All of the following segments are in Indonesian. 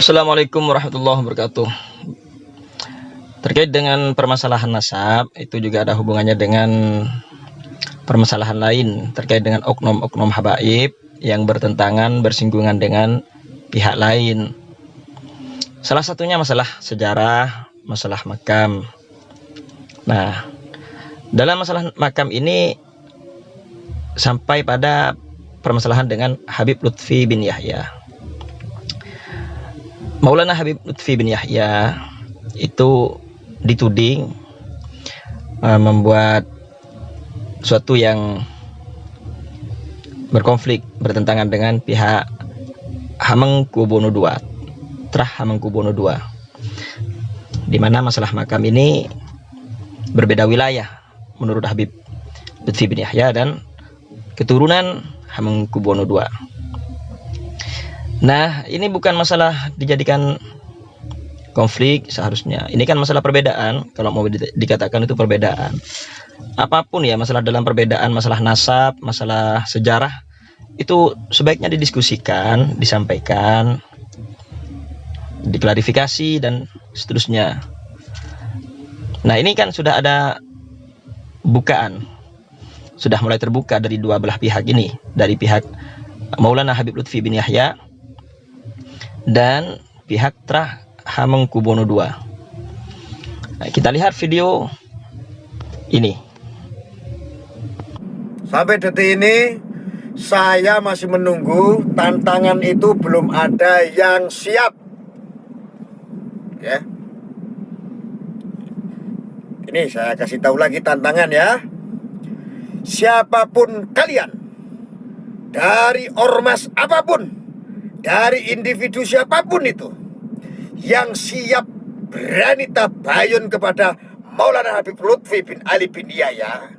Assalamualaikum warahmatullahi wabarakatuh. Terkait dengan permasalahan nasab, itu juga ada hubungannya dengan permasalahan lain terkait dengan oknum-oknum habaib yang bertentangan, bersinggungan dengan pihak lain. Salah satunya masalah sejarah, masalah makam. Nah, dalam masalah makam ini sampai pada permasalahan dengan Habib Lutfi bin Yahya. Maulana Habib Lutfi bin Yahya itu dituding membuat suatu yang berkonflik, bertentangan dengan pihak Hamengkubuwono II, Trah Hamengkubuwono II, di mana masalah makam ini berbeda wilayah menurut Habib Lutfi bin Yahya dan keturunan Hamengkubuwono II. Nah, ini bukan masalah dijadikan konflik seharusnya. Ini kan masalah perbedaan. Kalau mau dikatakan itu perbedaan, apapun ya, masalah dalam perbedaan, masalah nasab, masalah sejarah, itu sebaiknya didiskusikan, disampaikan, diklarifikasi dan seterusnya. Nah, ini kan sudah ada bukaan, sudah mulai terbuka dari dua belah pihak ini, dari pihak Maulana Habib Lutfi bin Yahya dan pihak Trah Hamengkubuwono II. Nah, kita lihat video ini. Sampai detik ini saya masih menunggu, tantangan itu belum ada yang siap. Ya. Ini saya kasih tahu lagi tantangan ya. Siapapun kalian, dari ormas apapun, dari individu siapapun itu, yang siap berani tabayun kepada Maulana Habib Lutfi bin Ali bin Yahya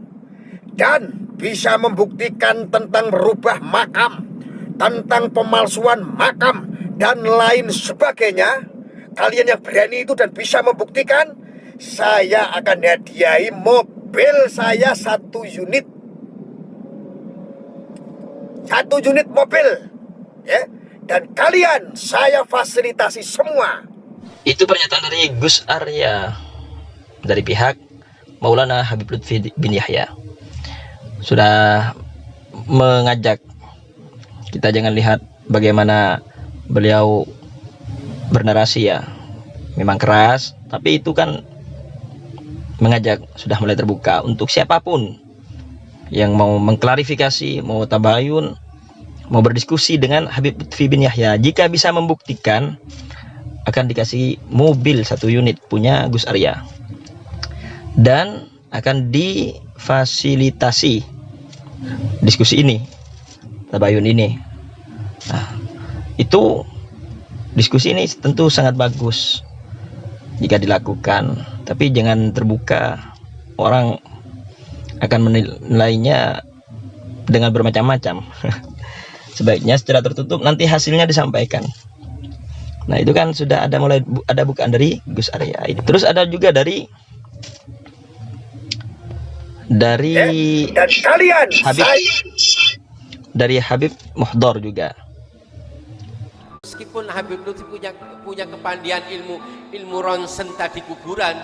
dan bisa membuktikan tentang merubah makam, tentang pemalsuan makam dan lain sebagainya, kalian yang berani itu dan bisa membuktikan, saya akan hadiahi mobil saya 1 unit. 1 unit mobil, ya. Dan kalian saya fasilitasi semua. Itu pernyataan dari Gus Arya dari pihak Maulana Habib Lutfi bin Yahya. Sudah mengajak kita jangan lihat bagaimana beliau bernarasi ya. Memang keras, tapi itu kan mengajak, sudah mulai terbuka untuk siapapun yang mau mengklarifikasi, mau tabayun, mau berdiskusi dengan Habib Lutfi bin Yahya. Jika bisa membuktikan, akan dikasih mobil 1 unit punya Gus Arya dan akan difasilitasi diskusi ini, tabayun ini. Nah, itu diskusi ini tentu sangat bagus jika dilakukan, tapi jangan terbuka, orang akan menilainya dengan bermacam-macam. Sebaiknya secara tertutup, nanti hasilnya disampaikan. Nah, itu kan sudah ada mulai ada bukaan dari Gus Arya ini. Terus ada juga dari Dan kalian Habib, dari Habib Muhdor juga. Meskipun Habib Lutfi punya kepandian ilmu ronsen tadi kuburan,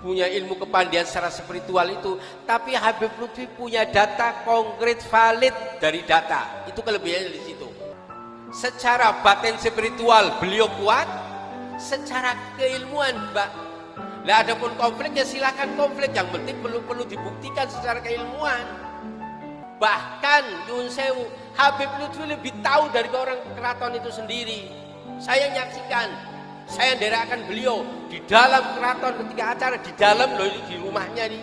punya ilmu kepandian secara spiritual itu, tapi Habib Lutfi punya data konkret valid dari data. Itu kelebihannya di situ. Secara batin spiritual beliau kuat, secara keilmuan Mbak. Lah adapun konflik ya silakan konflik, yang penting perlu dibuktikan secara keilmuan. Bahkan nyun sewu, Habib Lutfi lebih tahu dari orang keraton itu sendiri. Saya nyaksikan, saya nderakan beliau di dalam keraton ketika acara, di dalam loh, itu di rumahnya nih,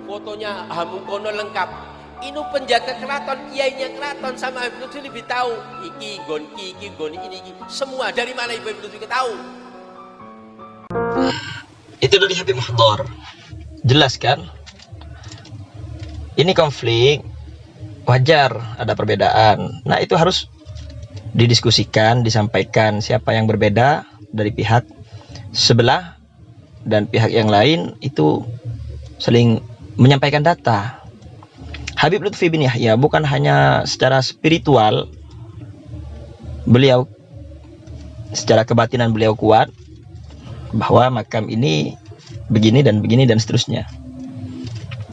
fotonya Hamengkubuwono lengkap. Ini penjaga keraton, kiainya keraton sama Habib Lutfi lebih tahu. Iki gon ini semua. Dari mana Habib Lutfi tahu? Itu dari Habib Muhdor. Jelas kan? Ini konflik, wajar ada perbedaan. Nah, itu harus didiskusikan, disampaikan siapa yang berbeda dari pihak sebelah dan pihak yang lain, itu saling menyampaikan data. Habib Lutfi bin Yahya bukan hanya secara spiritual beliau secara kebatinan beliau kuat bahwa makam ini begini dan seterusnya.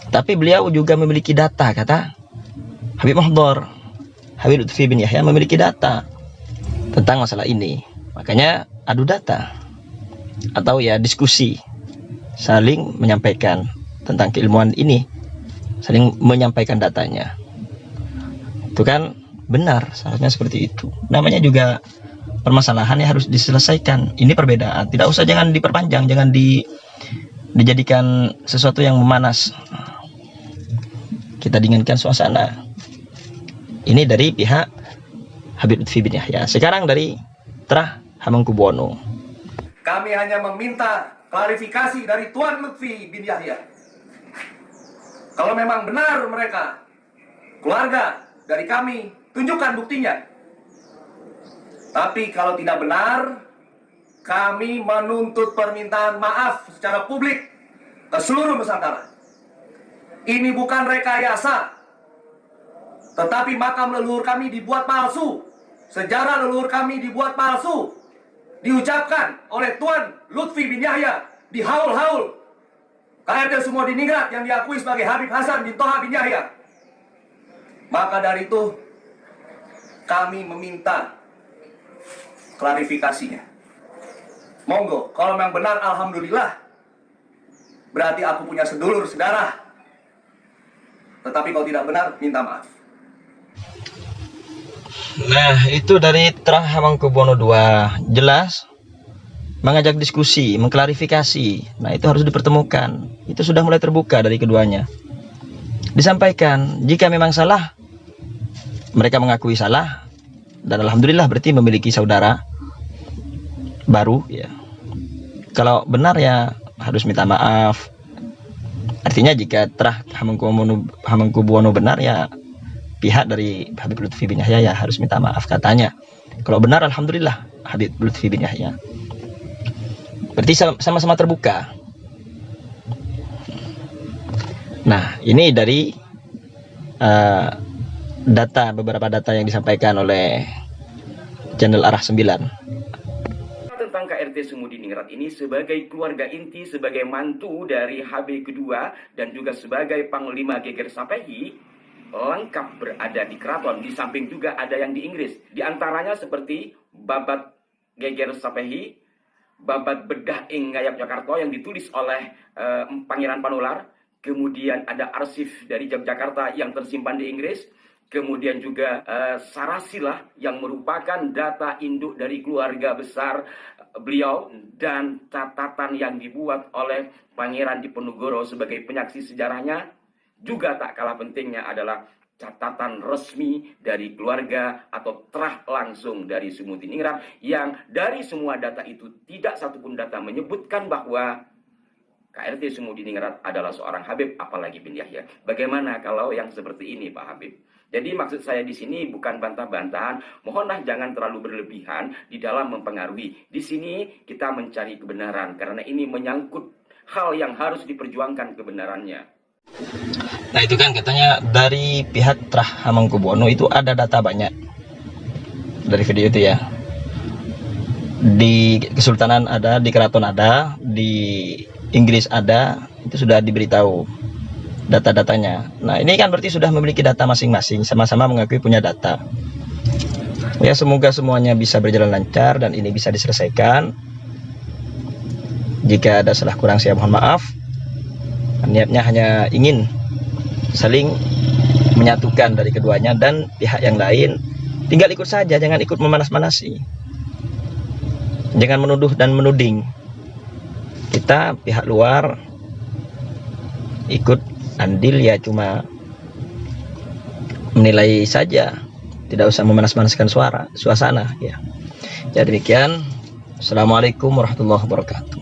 Tapi beliau juga memiliki data, kata Habib Mahdhar. Habib Lutfi bin Yahya memiliki data tentang masalah ini. Makanya adu data atau ya diskusi, saling menyampaikan tentang keilmuan ini, saling menyampaikan datanya. Itu kan benar, seharusnya seperti itu. Namanya juga permasalahan yang harus diselesaikan. Ini perbedaan, tidak usah, jangan diperpanjang, jangan dijadikan sesuatu yang memanas. Kita dinginkan suasana. Ini dari pihak Habib Lutfi bin Yahya. Sekarang dari Trah Hamengkubuwono. Kami hanya meminta klarifikasi dari Tuan Lutfi bin Yahya. Kalau memang benar mereka keluarga dari kami, tunjukkan buktinya. Tapi kalau tidak benar, kami menuntut permintaan maaf secara publik ke seluruh Nusantara. Ini bukan rekayasa, tetapi makam leluhur kami dibuat palsu. Sejarah leluhur kami dibuat palsu. Diucapkan oleh Tuan Lutfi bin Yahya di haul-haul KRT Sumodiningrat yang diakui sebagai Habib Hasan bin Toha bin Yahya. Maka dari itu, kami meminta klarifikasinya. Monggo, kalau memang benar, alhamdulillah. Berarti aku punya sedulur, saudara. Tetapi kalau tidak benar, minta maaf. Nah, itu dari Trah Hamengkubuwono II. Jelas mengajak diskusi, mengklarifikasi. Nah, itu harus dipertemukan. Itu sudah mulai terbuka dari keduanya. Disampaikan, jika memang salah, mereka mengakui salah. Dan alhamdulillah berarti memiliki saudara baru ya. Kalau benar ya harus minta maaf. Artinya jika Trah Hamengkubuwono benar ya pihak dari Habib Lutfi bin Yahya ya harus minta maaf katanya. Kalau benar alhamdulillah Habib Lutfi bin Yahya. Berarti sama-sama terbuka. Nah, ini dari beberapa data yang disampaikan oleh channel Arah 9. Tentang KRT Sumodiningrat ini sebagai keluarga inti, sebagai mantu dari HB kedua dan juga sebagai Panglima Geger Sapehi, lengkap berada di keraton. Di samping juga ada yang di Inggris. Di antaranya seperti Babat Geger Sapehi, Babat Bedah ing Ngayogyakarta yang ditulis oleh Pangeran Panular. Kemudian ada arsip dari Yogyakarta yang tersimpan di Inggris. Kemudian juga Sarasilah yang merupakan data induk dari keluarga besar beliau, dan catatan yang dibuat oleh Pangeran Diponegoro sebagai penyaksi sejarahnya. Juga tak kalah pentingnya adalah catatan resmi dari keluarga atau Trah langsung dari Sumodiningrat, yang dari semua data itu tidak satupun data menyebutkan bahwa KRT Sumodiningrat adalah seorang Habib, apalagi bin Yahya. Bagaimana kalau yang seperti ini, Pak Habib? Jadi maksud saya di sini bukan bantah-bantahan. Mohonlah jangan terlalu berlebihan di dalam mempengaruhi. Di sini kita mencari kebenaran karena ini menyangkut hal yang harus diperjuangkan kebenarannya. Nah, itu kan katanya dari pihak Trah Hamengkubuwono itu ada data banyak dari video itu ya. Di Kesultanan ada, di Keraton ada, di Inggris ada, itu sudah diberitahu data-datanya. Nah, ini kan berarti sudah memiliki data masing-masing, sama-sama mengakui punya data. Ya, semoga semuanya bisa berjalan lancar dan ini bisa diselesaikan. Jika ada salah kurang saya mohon maaf. Niatnya hanya ingin saling menyatukan dari keduanya, dan pihak yang lain tinggal ikut saja, jangan ikut memanas-manasi. Jangan menuduh dan menuding. Kita pihak luar ikut andil ya cuma menilai saja, tidak usah memanas-manaskan suasana ya. Jadi demikian. Assalamualaikum warahmatullahi wabarakatuh.